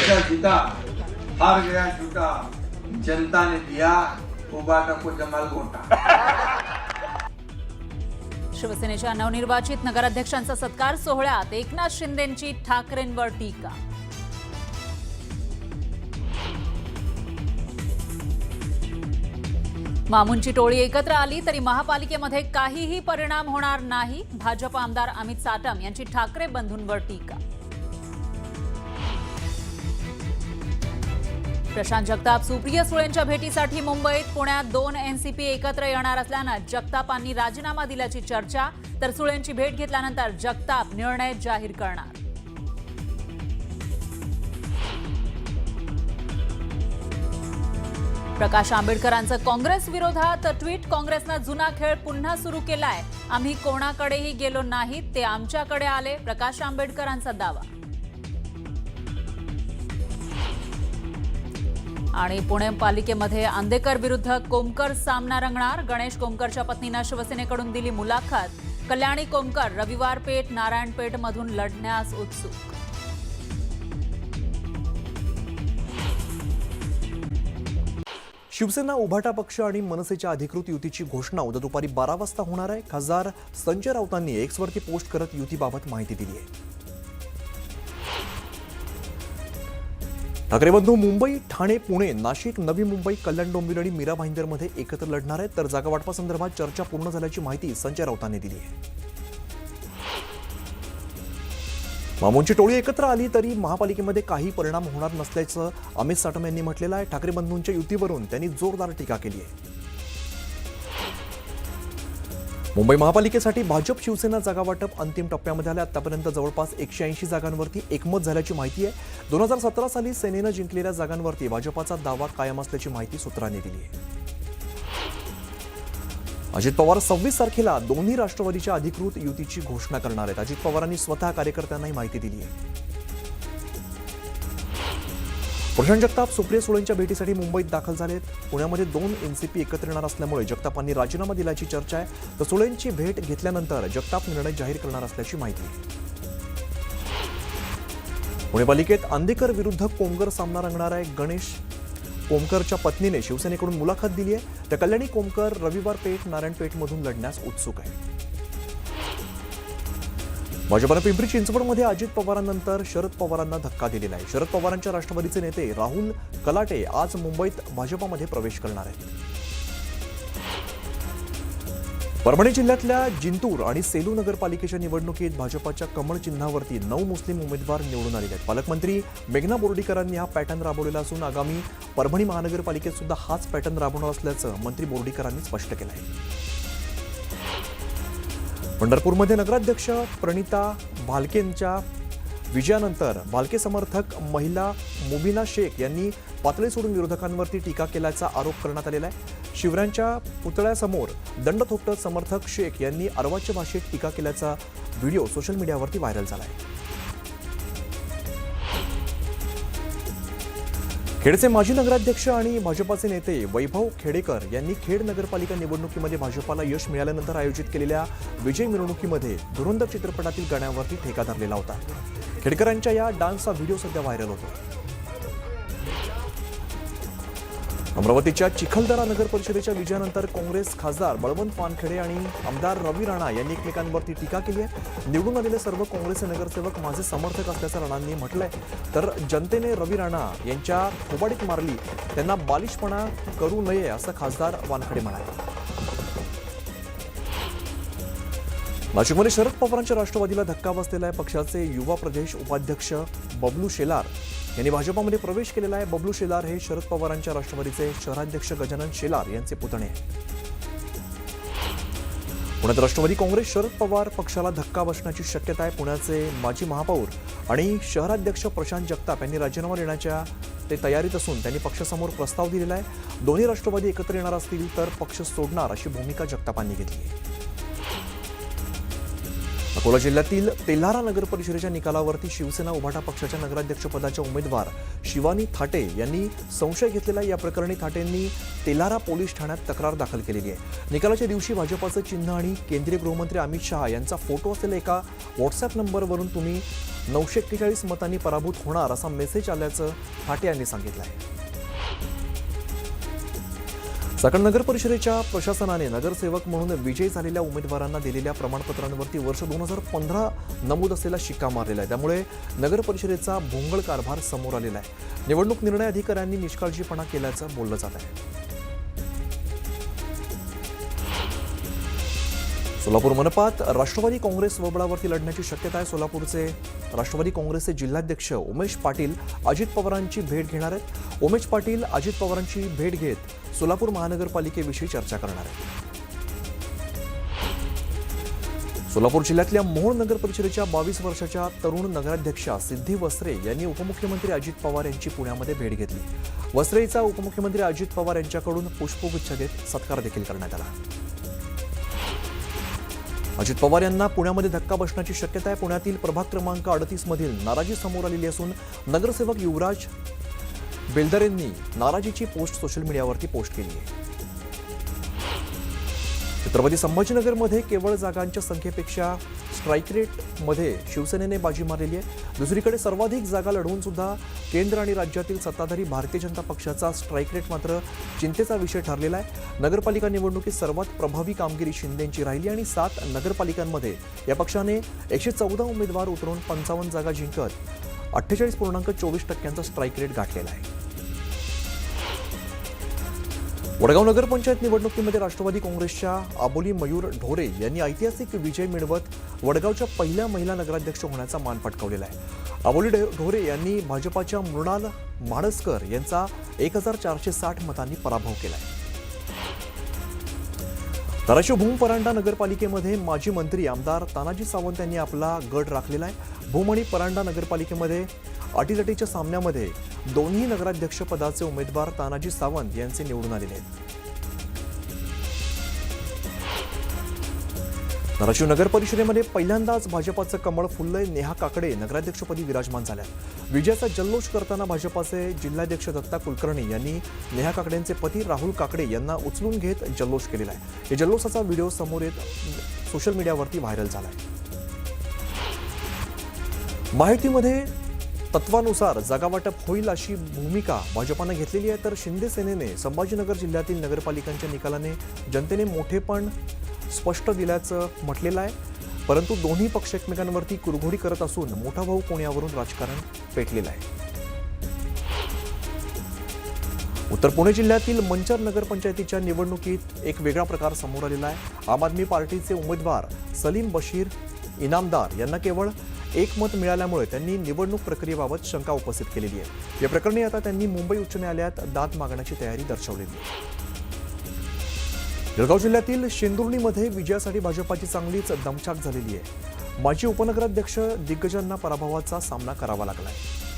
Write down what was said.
मोर्चा जीता, हार गया झूठा, जनता ने दिया, उबाटा को जमाल गोटा। शिवसेनेच्या नवनिर्वाचित नगराध्यक्षांचा सत्कार सोहळ्यात एकनाथ शिंदेंची ठाकरेंवर टीका। मामूंची टोळी एकत्र आली तरी महापालिकेमध्ये काहीही परिणाम होणार नाही, भाजप आमदार अमित साटम यांची ठाकरे बंधूंवर टीका। प्रशांत जगताप सुप्रिया सुळेंच्या भेटीसाठी मुंबईत, पुण्यात 2 एनसीपी एकत्र येणार असल्यानं जगतापांनी राजीनामा दिल्याची चर्चा, तर सुळेंची भेट घेतल्यानंतर जगताप निर्णय जाहीर करणार। प्रकाश आंबेडकरांचं काँग्रेस विरोधात ट्विट, काँग्रेसनं जुना खेळ पुन्हा सुरू केलाय, आम्ही कोणाकडेही गेलो नाहीत, ते आमच्याकडे आले, प्रकाश आंबेडकरांचा दावा। आणि पुणे पालिकेमध्ये आंदेकर विरुद्ध कोमकर सामना रंगणार, गणेश कोमकरच्या पत्नीनं शिवसेनेकडून दिली मुलाखत, कल्याणी कोमकर रविवार पेठ नारायणपेठ मधून लढण्यास उत्सुक। शिवसेना उभाटा पक्ष आणि मनसेच्या अधिकृत युतीची घोषणा उद्या दुपारी 12 वाजता होणार आहे। खासदार संजय राऊतांनी एक्सवरती पोस्ट करत युतीबाबत माहिती दिली आहे। ठाकरे बंधू मुंबई, ठाणे, पुणे, नाशिक, नवी मुंबई, कल्याण डोंबिवली आणि मीरा भाईंदरमध्ये एकत्र लढणार आहेत, तर जागा वाटपासंदर्भात चर्चा पूर्ण झाल्याची माहिती संजय राऊतांनी दिली आहे। मामूंची टोळी एकत्र आली तरी महापालिकेमध्ये काही परिणाम होणार नसल्याचं अमित साटम यांनी म्हटलेलं आहे। ठाकरे बंधूंच्या युतीवरून त्यांनी जोरदार टीका केली आहे। मुंबई महापालिकेसाठी भाजप शिवसेना जागा वाटप अंतिम टप्प्यामध्ये आले। आतापर्यंत जवळपास 180 जागांवरती एकमत झाल्याची माहिती आहे। 2017 साली सेनेनं जिंकलेल्या जागांवरती भाजपाचा दावा कायम असल्याची माहिती सूत्रांनी दिली आहे। अजित पवार 26 तारखेला दोन्ही राष्ट्रवादीच्या अधिकृत युतीची घोषणा करणार आहेत। अजित पवारांनी स्वतः कार्यकर्त्यांना ही माहिती दिली आहे। प्रशांत जगताप सुप्रिया सुळेंच्या भेटीसाठी मुंबईत दाखल झालेत। पुण्यामध्ये 2 एनसीपी एकत्र येणार असल्यामुळे जगतापांनी राजीनामा दिल्याची चर्चा आहे, तर सुळेंची भेट घेतल्यानंतर जगताप निर्णय जाहीर करणार असल्याची माहिती आहे। पुणे पालिकेत आंदेकर विरुद्ध कोमकर सामना रंगणार आहे। गणेश कोमकरच्या पत्नीने शिवसेनेकडून मुलाखत दिली आहे, तर कल्याणी कोमकर रविवार पेठ नारायणपेठ मधून लढण्यास उत्सुक आहे। भाजपनं पिंपरी चिंचवडमध्ये अजित पवारांनंतर शरद पवारांना धक्का दिलेला आहे। शरद पवारांच्या राष्ट्रवादीचे नेते राहुल कलाटे आज मुंबईत भाजपामध्ये प्रवेश करणार आहेत। परभणी जिल्ह्यातल्या जिंतूर आणि सेलू नगरपालिकेच्या निवडणुकीत भाजपाच्या कमळ चिन्हावरती 9 मुस्लिम उमेदवार निवडून आलेले आहेत। पालकमंत्री मेघना बोर्डीकरांनी हा पॅटर्न राबवलेला असून आगामी परभणी महानगरपालिकेत सुद्धा हाच पॅटर्न राबवणार असल्याचं मंत्री बोर्डीकरांनी स्पष्ट केलं आहे। पंढरपूरमध्ये नगराध्यक्ष प्रणिता भालकेंच्या विजयानंतर भालके समर्थक महिला मुबिना शेख यांनी पातळी सोडून विरोधकांवरती टीका केल्याचा आरोप करण्यात आलेला आहे। शिवरायांच्या पुतळ्यासमोर दंड थोपटत समर्थक शेख यांनी अर्वाच्य भाषेत टीका केल्याचा व्हिडिओ सोशल मीडियावरती व्हायरल झाला आहे। खेडचे माजी नगराध्यक्ष आणि भाजपाचे नेते वैभव खेडेकर यांनी खेड नगरपालिका निवडणुकीमध्ये भाजपाला यश मिळाल्यानंतर आयोजित केलेल्या विजय मिरवणुकीमध्ये धुरंधर चित्रपटातील गाण्यावरती ठेका धरलेला होता। खेडेकरांच्या या डान्सचा व्हिडिओ सध्या व्हायरल होतो। अमरावतीच्या चिखलदरा नगर परिषदेच्या विजयानंतर काँग्रेस खासदार बळवंत पानखेडे आणि आमदार रवी राणा यांनी एकमेकांवरती टीका केली आहे। निवडून आलेले सर्व काँग्रेसचे नगरसेवक माझे समर्थक असल्याचं राणांनी म्हटलंय, तर जनतेने रवी राणा यांच्या थोबाडीत मारली, त्यांना बालिशपणा करू नये असं खासदार वानखेडे म्हणाले। नाशिकमध्ये शरद पवारांच्या राष्ट्रवादीला धक्का बसलेला आहे। पक्षाचे युवा प्रदेश उपाध्यक्ष बबलू शेलार यांनी भाजपामध्ये प्रवेश केलेला आहे। बबलू शेलार हे शरद पवारांच्या राष्ट्रवादीचे शहराध्यक्ष गजानन शेलार यांचे पुतणे आहेत। पुण्यात राष्ट्रवादी काँग्रेस शरद पवार पक्षाला धक्का बसण्याची शक्यता आहे। पुण्याचे माजी महापौर आणि शहराध्यक्ष प्रशांत जगताप यांनी राजीनामा देण्याच्या तयारीत असून त्यांनी पक्षासमोर प्रस्ताव दिलेला आहे। दोन्ही राष्ट्रवादी एकत्र येणार असतील तर पक्ष सोडणार अशी भूमिका जगतापांनी घेतली आहे। अकोला जिल्ह्यातील तेल्हारा नगर परिषदेच्या निकालावरती शिवसेना उभाटा पक्षाच्या नगराध्यक्षपदाच्या उमेदवार शिवानी थाटे यांनी संशय घेतलेला आहे। या प्रकरणी थाटेंनी तेल्हारा पोलीस ठाण्यात तक्रार दाखल केलेली आहे। निकालाच्या दिवशी भाजपाचं चिन्ह आणि केंद्रीय गृहमंत्री अमित शहा यांचा फोटो असलेल्या एका व्हॉट्सअप नंबरवरून तुम्ही 941 मतांनी पराभूत होणार असा मेसेज आल्याचं थाटे यांनी सांगितलं आहे. चाकण नगर परिषदेच्या प्रशासनाने नगरसेवक म्हणून विजयी झालेल्या उमेदवारांना दिलेल्या प्रमाणपत्रांवरती वर्ष 2015 नमूद असलेला शिक्का मारलेला आहे. त्यामुळे नगर परिषदेचा भोंगळ कारभार समोर आलेला आहे. निवडणूक निर्णय अधिकाऱ्यांनी निष्काळजीपणा केल्याचं बोललं जात आहे. सोलापूर मनपात राष्ट्रवादी काँग्रेस स्वबळावरती लढण्याची शक्यता आहे. सोलापूरचे राष्ट्रवादी काँग्रेसचे जिल्हाध्यक्ष उमेश पाटील अजित पवारांची भेट घेणार आहेत. उमेश पाटील अजित पवारांची भेट घेत सोलापूर महानगरपालिकेविषयी चर्चा करणार आहेत. सोलापूर जिल्ह्यातल्या मोहोळ नगर परिषदेच्या 22 वर्षाच्या तरुण नगराध्यक्षा सिद्धी वस्त्रे यांनी उपमुख्यमंत्री अजित पवार यांची पुण्यामध्ये भेट घेतली. वस्त्रेचा उपमुख्यमंत्री अजित पवार यांच्याकडून पुष्पगुच्छ देत सत्कार देखील करण्यात आला. अजित पवार यांना पुण्यामध्ये धक्का बसण्याची शक्यता आहे. पुण्यातील प्रभाग क्रमांक 38 मधील नाराजी समोर आलेली असून नगरसेवक युवराज बेलदरेंनी नाराजीची पोस्ट सोशल मीडियावरती पोस्ट केली आहे. छत्रपती संभाजीनगरमध्ये केवळ जागांच्या संख्येपेक्षा स्ट्राईक रेटमध्ये शिवसेनेने बाजी मारलेली आहे. दुसरीकडे सर्वाधिक जागा लढवून सुद्धा केंद्र आणि राज्यातील सत्ताधारी भारतीय जनता पक्षाचा स्ट्राईक रेट मात्र चिंतेचा विषय ठरलेला आहे. नगरपालिका निवडणुकीत सर्वात प्रभावी कामगिरी शिंदेंची राहिली आणि 7 नगरपालिकांमध्ये या पक्षाने 114 उमेदवार उतरून 55 जागा जिंकत 48.24% स्ट्राईक रेट गाठलेला आहे. वडगाव नगरपंचायत निवडणुकीमध्ये राष्ट्रवादी काँग्रेसच्या आबोली मयूर ढोरे यांनी ऐतिहासिक विजय मिळवत वडगावच्या पहिल्या महिला नगराध्यक्ष होण्याचा मान पटकावलेला आहे. आबोली ढोरे यांनी भाजपाच्या मृणाल म्हाडसकर यांचा 1460 मतांनी पराभव केला आहे. धाराशिव भूम परांडा नगरपालिकेमध्ये माजी मंत्री आमदार तानाजी सावंत यांनी आपला गड राखलेला आहे. भूम आणि परांडा नगरपालिकेमध्ये अटीतटीच्या सामन्यामध्ये दोन्ही नगराध्यक्षपदाचे उमेदवार तानाजी सावंत यांचे निवडून आलेले आहेत. धाराशिव नगर परिषदेमध्ये पहिल्यांदाच भाजपाचं कमळ फुललंय. नेहा काकडे नगराध्यक्षपदी विराजमान झाल्या. विजयाचा जल्लोष करताना भाजपाचे जिल्हाध्यक्ष दत्ता कुलकर्णी यांनी नेहा काकडेंचे पती राहुल काकडे यांना उचलून घेत जल्लोष केलेला आहे. या जल्लोषाचा व्हिडिओ समोर येत सोशल मीडियावरती व्हायरल झाला आहे. माहितीमध्ये तत्वानुसार जागावाटप होईल अशी भूमिका भाजपानं घेतलेली आहे. तर शिंदे सेनेने संभाजीनगर जिल्ह्यातील नगरपालिकांच्या निकालाने जनतेने मोठेपण स्पष्ट दिल्याचं म्हटलेलं आहे. परंतु दोन्ही पक्ष एकमेकांवरती कुरघोडी करत असून मोठा भाऊ कोण्यावरून राजकारण पेटलेलं आहे. उत्तर पुणे जिल्ह्यातील मंचर नगरपंचायतीच्या निवडणुकीत एक वेगळा प्रकार समोर आलेला आहे. आम आदमी पार्टीचे उमेदवार सलीम बशीर इनामदार यांना केवळ 1 मत मिळाल्यामुळे त्यांनी निवडणूक प्रक्रियेबाबत शंका उपस्थित केलेली आहे. या प्रकरणी आता त्यांनी मुंबई उच्च न्यायालयात दाद मागण्याची तयारी दर्शवलेली आहे. जळगाव जिल्ह्यातील शेंदुर्णीमध्ये विजयासाठी भाजपाची चांगलीच दमछाक झालेली आहे. माजी उपनगराध्यक्ष दिग्गजांना पराभवाचा सामना करावा लागला आहे.